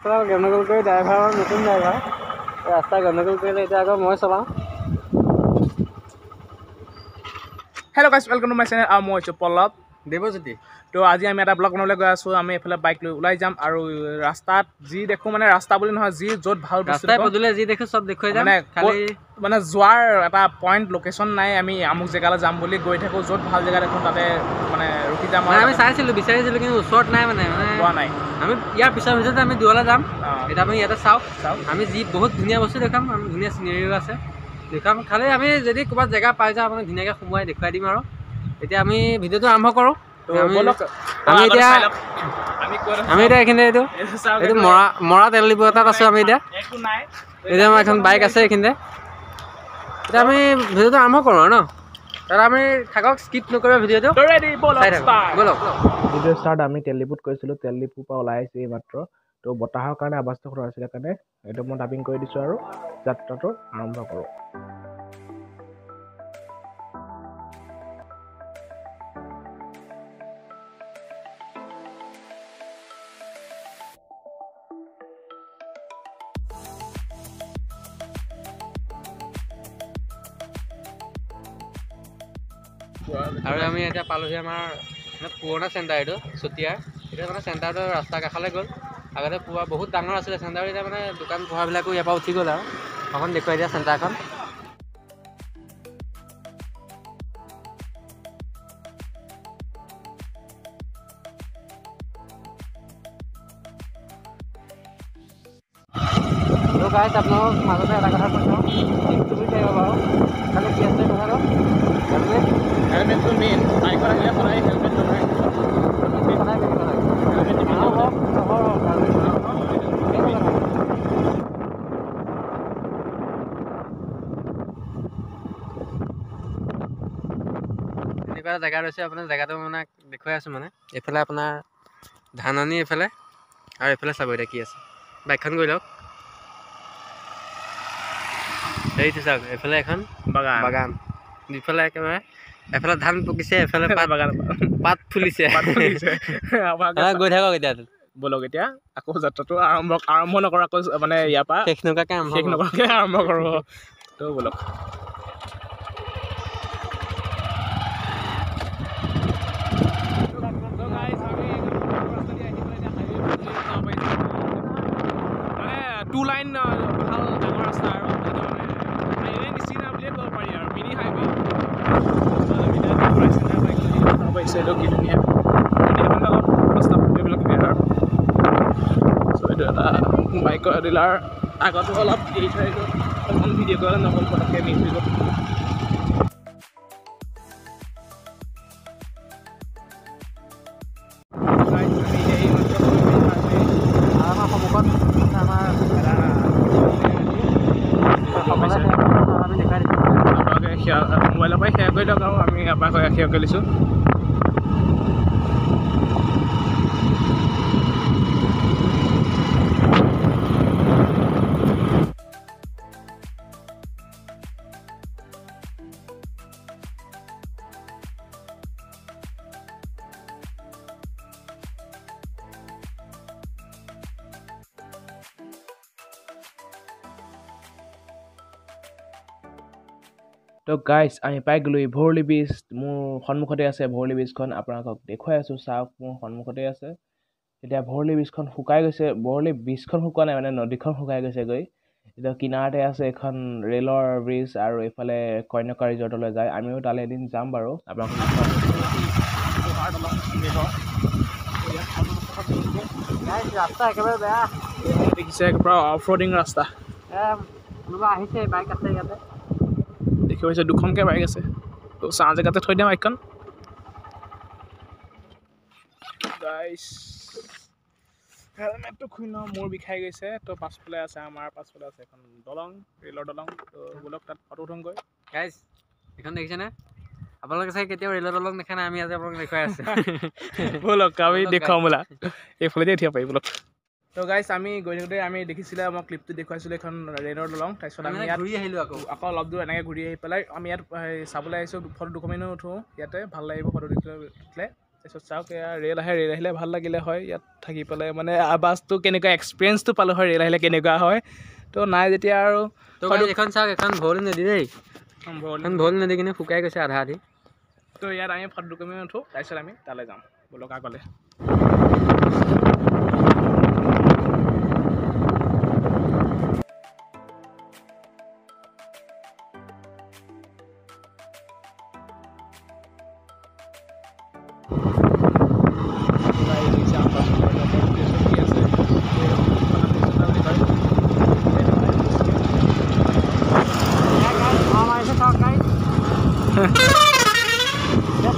গণ্ডগোল কৰি ড্ৰাইভাৰ নতুন ড্ৰাইভাৰ ৰাস্তা গণ্ডগোল কৰিলে এতিয়া আকৌ মই চলাওঁ। হেল্ল' গাইছ, ৱেলকাম টু মাই চেনেল। আৰু মই হৈছোঁ পল্লৱ দেৱজ্যোতি। তো আজি আমি এটা ব্লগ বনাবলৈ গৈ আছোঁ। আমি এইফালে বাইক লৈ ওলাই যাম আৰু ৰাস্তাত যি দেখোঁ মানে ৰাস্তা বুলি নহয়, যি য'ত ভাল ৰাস্তাই পদূলি যি দেখোঁ চব দেখুৱাই যাম। মানে যোৱাৰ এটা পইণ্ট লোকেশ্যন নাই। আমি আমুক জেগালৈ যাম বুলি গৈ থাকোঁ, য'ত ভাল জেগা দেখোঁ তাতে মানে ৰখি যাম। আমি চাইছিলোঁ, বিচাৰিছিলোঁ, কিন্তু ওচৰত নাই মানে পোৱা নাই। আমি ইয়াৰ পিছৰ ভিতৰতে আমি দূৰলৈ যাম। এতিয়া আপুনি ইয়াতে চাওক, আমি যি বহুত ধুনীয়া বস্তু দেখাম, আমি ধুনীয়া চিনেৰিও আছে দেখাম। খালি আমি যদি ক'ৰবাত জেগা পাই যাওঁ আপোনাক ধুনীয়াকৈ সোমোৱাই দেখুৱাই দিম। আৰু এতিয়া আমি ভিডিঅ'টো আৰম্ভ কৰোঁ। আমি এতিয়া এইখিনিতে এইটো মৰা তেল ডিপু এটাত আছোঁ। আমি এতিয়া আমাৰ এখন বাইক আছে এইখিনিতে। এতিয়া আমি ভিডিঅ'টো আৰম্ভ কৰোঁ আৰু ন। তাত আমি থাকক, স্কিপ নকৰিব ভিডিঅ'টো চাই থাকক। ব'লক ভিডিঅ' ষ্টাৰ্ট। আমি তেল ডিপুত গৈছিলোঁ, তেল ডিপুৰ পৰা ওলাই আহিছোঁ এইমাত্ৰ। তো বতাহৰ কাৰণে আৱাজটো সৰু আছিলে কাৰণে এইটো মই ডাবিং কৰি দিছোঁ আৰু যাত্ৰাটো আৰম্ভ কৰোঁ। আৰু আমি এতিয়া পালোহি আমাৰ পুৰণা চেণ্টাৰ, এইটো চতিয়াৰ। এতিয়া মানে চেণ্টাৰটো ৰাস্তা কাষলৈ গ'ল। আগতে পুৱা বহুত ডাঙৰ আছিলে চেণ্টাৰ, এতিয়া মানে দোকান পোহাৰবিলাকো ইয়াৰ পৰা উঠি গ'ল। আৰু অকণ দেখুৱাই দিয়া চেণ্টাৰখন। গাইছ, আপোনালোকক মাজতে এটা কথা কৈছোঁ, তুমি পাৰিব বাৰু খালি কি আছে কথাটো হেলমেটটো মেইন। বাইকত আহিলে সদায় হেলমেট লগাই এনেকুৱা জেগা ৰৈছে। আপোনাৰ জেগাটো মানে দেখুৱাই আছোঁ। মানে এইফালে আপোনাৰ ধাননি, এইফালে আৰু এইফালে চাব এতিয়া কি আছে। বাইকখন গৈ লওক, সেইটো চাওক। এইফালে এখন বাগান, দুইফালে একেবাৰে এফালে ধান পকিছে, এফালে পাত ফুলিছে। গৈ থাকক এতিয়া। ব'লক এতিয়া আকৌ যাত্ৰাটো আৰম্ভ নকৰাকৈ মানে ইয়াৰ পৰা শেষ নকৰাকৈ আৰম্ভ কৰোঁ। তো ব'লক। টু লাইন ভাল ডাঙৰ ৰাস্তা আৰু হাইৱে নিচিনা বুলিয়ে ক'ব পাৰি আৰু মিনি হাইৱে। এইটো কি ধুনীয়া মানে অলপ ৰাস্তা পদূলিবিলাক বেয়া আৰু চ' এইটো এটা বাইকৰ ডিলাৰ। আগতো অলপ এৰি থৈ আহিলোঁ, অকণমান ভিডিঅ' কৰিলে নহ'ল, পটককৈ মিছ হৈ গ'ল। মোবাইলৰ পৰাই শ্বেয়াৰ কৰি দিয়ক আৰু আমি ইয়াৰ পৰা শ্বেয়াৰ কৰি লৈছোঁ। তো গাইছ, আমি পাই গ'লোঁ ভৰলী বীজ। মোৰ সন্মুখতে আছে ভৰলী বীজখন, আপোনালোকক দেখুৱাই আছোঁ। চাওক, মোৰ সন্মুখতে আছে। এতিয়া ভৰলী বীজখন শুকাই গৈছে। ভৰলী বীজখন শুকোৱা নাই, মানে নদীখন শুকাই গৈছেগৈ। এতিয়া কিনাৰতে আছে এখন ৰেলৰ ব্ৰিজ আৰু এইফালে কন্যকা ৰিজৰ্টলৈ যায়। আমিও তালৈ এদিন যাম বাৰু। আপোনালোকক ৰাস্তা একেবাৰে বেয়া দেখিছে, পুৰা অফ ৰ'ডিং ৰাস্তা। কোনোবা আহিছে, বাইক আছে ইয়াতে দেখি পাইছে, দুখনকৈ বাইক আছে। তো চাহ জেগাতে থৈ দিয়া বাইকখন। গাইছ, হেলমেটটো খুলি লওঁ, মূৰ বিষাই গৈছে। তো পাছফালে আছে, আমাৰ পাছফালে আছে এখন দলং, ৰেলৰ দলং। তো বোলক তাত ফটো উঠোঁগৈ। গাইছ, এইখন দেখিছেনে? আপোনালোকে চাগে কেতিয়াও ৰেলৰ দলং দেখা নাই, আমি আজি আপোনালোক দেখুৱাই আছোঁ। ব'লক আমি দেখুৱাম বোলা, এইফালেদি উঠিব পাৰি ব'লক। তো গাইছ, আমি গৈ থাকোঁতে আমি দেখিছিলে, মই ক্লিপটো দেখুৱাইছিলোঁ এখন ৰেলৰ দলং। তাৰপিছত আমি ইয়াত ঘূৰি আহিলোঁ, আকৌ অলপ দূৰ এনেকৈ ঘূৰি আহি পেলাই আমি ইয়াত চাবলৈ আহিছোঁ। ফটো দুকপিমানো উঠোঁ ইয়াতে, ভাল লাগিব ফটো উঠিলে। তাৰপিছত চাওক এয়া ৰেল আহিলে ভাল লাগিলে হয় ইয়াত থাকি পেলাই মানে আৱাজটো কেনেকুৱা এক্সপিৰিয়েঞ্চটো পালোঁ হয় ৰেল আহিলে কেনেকুৱা হয় তো নাই যেতিয়া আৰু তো এখন চাওক এখন ভৰলি নদী দেই এখন ভৰলি নদী কিন্তু শুকাই গৈছে আধা আধি তো ইয়াত আমি ফটো কপি উঠোঁ তাৰপিছত আমি তালৈ যাম ব'লক আগলৈ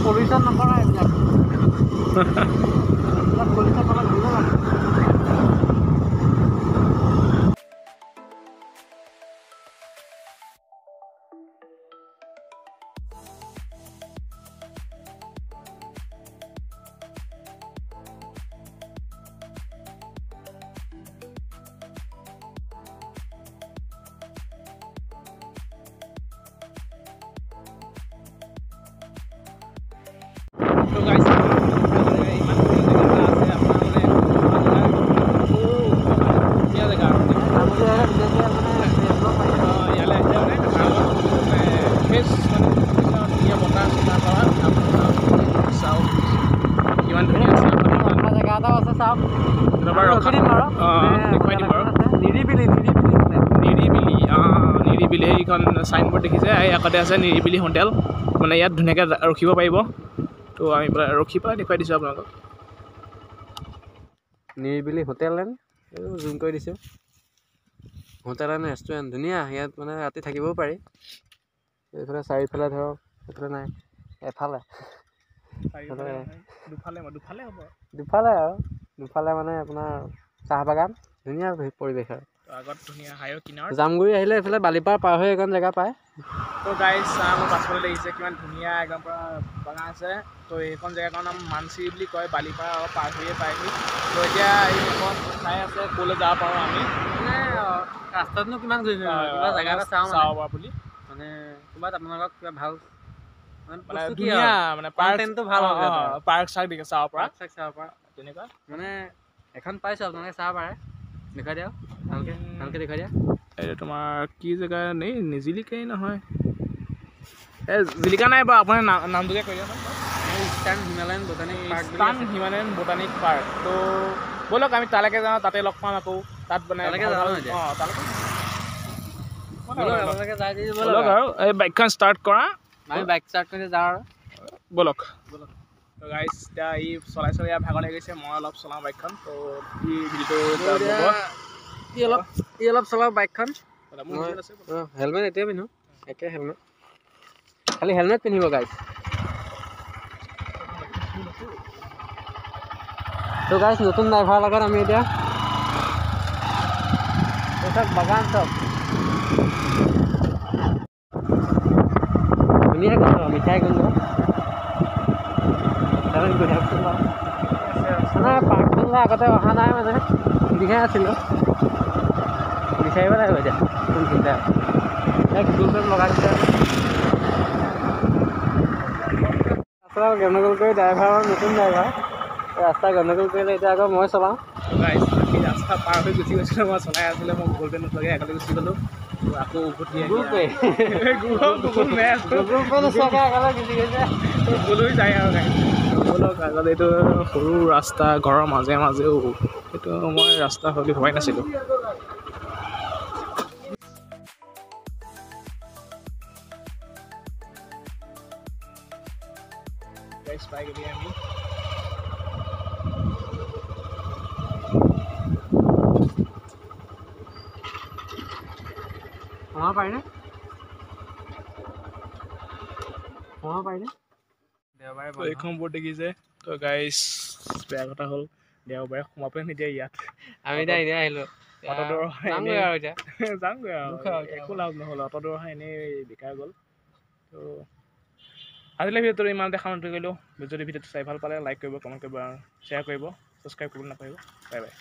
পলিউশ্যন নকৰা এইবিলাক পলিউশ্যন কৰা ভুল লাগে তো গাইছ ইমান ধুনীয়া জেগা আছে ইয়ালৈ আহিলে মানে ফ্ৰেছ মানে ধুনীয়া বতাহ চতাহ পৰা চাওক কিমান ধুনীয়া জেগা এটাও আছে চাওক দেখুৱাই দিম বাৰু নিৰিবিলি নিৰিবিলি সেইখন চাইনবোৰ্ড দেখিছে এই আগতে আছে নিৰিবিলি হোটেল মানে ইয়াত ধুনীয়াকৈ ৰখিব পাৰিব তো আমি ৰখি পেলাই দেখুৱাই দিছোঁ আপোনালোকক নিৰিবিলি হোটেল এণ্ড এইটো জুম কৰি দিছোঁ হোটেল এণ্ড ৰেষ্টুৰেণ্ট ধুনীয়া ইয়াত মানে ৰাতি থাকিবও পাৰি এইফালে চাৰিওফালে ধৰক এইফালে নাই এফালে দুফালে মানে আপোনাৰ চাহ বাগান ধুনীয়া পৰিৱেশ আৰু আগত ধুনীয়া হাইৰ কিনাৰত জামগুৰি আহিলে এইফালে বালিপাৰ পাৰ হৈ এখন জেগা পায় তো গাইজ মোৰ পাছফালে দেখিছে কিমান ধুনীয়া একদম পৰা বাগান আছে তো এইখন জেগাৰ নাম মানচি বুলি কয় বালিপাৰা অলপ পাৰ হৈয়ে পায়হি তো এতিয়া এইখন চাই আছে ক'লৈ যাব পাৰোঁ আমি মানে ৰাস্তাতনো কিমান ঘূৰিম কিবা জেগা এটা চাব পাৰোঁ বুলি মানে ক'ৰবাত আপোনালোকক কিবা ভাল মানে ধুনীয়া মানে পাৰ্কটো ভাল পাৰ্ক চাৰ্ক দেখে চাব পৰা তেনেকুৱা মানে এখন পাইছোঁ আপোনালোকে চাব পাৰে দেখুৱাই দিয়া ভালকৈ দেখুৱাই দিয়া এইটো তোমাৰ কি জেগা নেই নিজিলিকাই নহয় এই জিলিকা নাই বাৰু আপোনাৰ নামটোকে কৈ দিয়কচোন ইষ্টাৰ্ণ হিমালয়ান বোটানিক পাৰ্ক তো ব'লক আমি তালৈকে যাওঁ তাতে লগ পাম আকৌ তাত মানে ব'লক আৰু এই বাইকখন ষ্টাৰ্ট কৰা আমি বাইক ষ্টাৰ্ট কৰি যাওঁ আৰু ব'লক তো গাইজ এতিয়া ই চলাই চলাই ভাগৰ লাগি গৈছে মই অলপ চলাওঁ বাইকখন তো ই অলপ চলাওঁ বাইকখন হেলমেট এতিয়া পিন্ধো একে হেলমেট খালি হেলমেট পিন্ধিব গাইজ তো গাইজ নতুন ড্ৰাইভাৰৰ লগত আমি এতিয়া চব বাগান চব ধুনীয়া গোন্ধ মিঠাই গোন্ধ মানে পাৰ্কখনলৈ আগতে অহা নাই মানে সুধিহে আছিলোঁ বিচাৰিব লাগিব এতিয়া কোন চিন্তা গুগল মেপ লগাই দিছে ৰাস্তা গণ্ডগোল কৰি ড্ৰাইভাৰৰ নতুন ড্ৰাইভাৰ ৰাস্তা গণ্ডগোল কৰিলে এতিয়া আকৌ মই চলাওঁ ৰাস্তা পাৰ হৈ গুচি গৈছিলোঁ মই চলাই আছিলোঁ মই গুগল পে' নচলাকৈ আগলৈ গুচি গ'লোঁ আকৌ উভতি গ'লৈ যায় আৰু ব'লক আগতে এইটো সৰু ৰাস্তা ঘৰৰ মাজে মাজেও সেইটো মই ৰাস্তা বুলি ভবাই নাছিলোঁ পাই গ'লি আমি পাৰিনে দেওবাৰে এইখন বোৰ্ড দেখিছে তো গাইজ বেয়া কথা হ'ল দেওবাৰে সোমাবই নিদিয়ে ইয়াত আমি এতিয়া আহিলোঁ অট'দূৰ যামগৈ আৰু এতিয়া যামগৈ আৰু একো লাভ নহ'ল অট'দূৰ অহা এনেই বেকাৰ গ'ল তো আজিলৈ ভিডিঅ'টো ইমানতে সামৰণি কৰিলোঁ যদি ভিডিঅ'টো চাই ভাল পালে লাইক কৰিব কমেণ্ট কৰিব আৰু শ্বেয়াৰ কৰিব ছাবস্ক্ৰাইব কৰিব নাপাহৰিব বাই বাই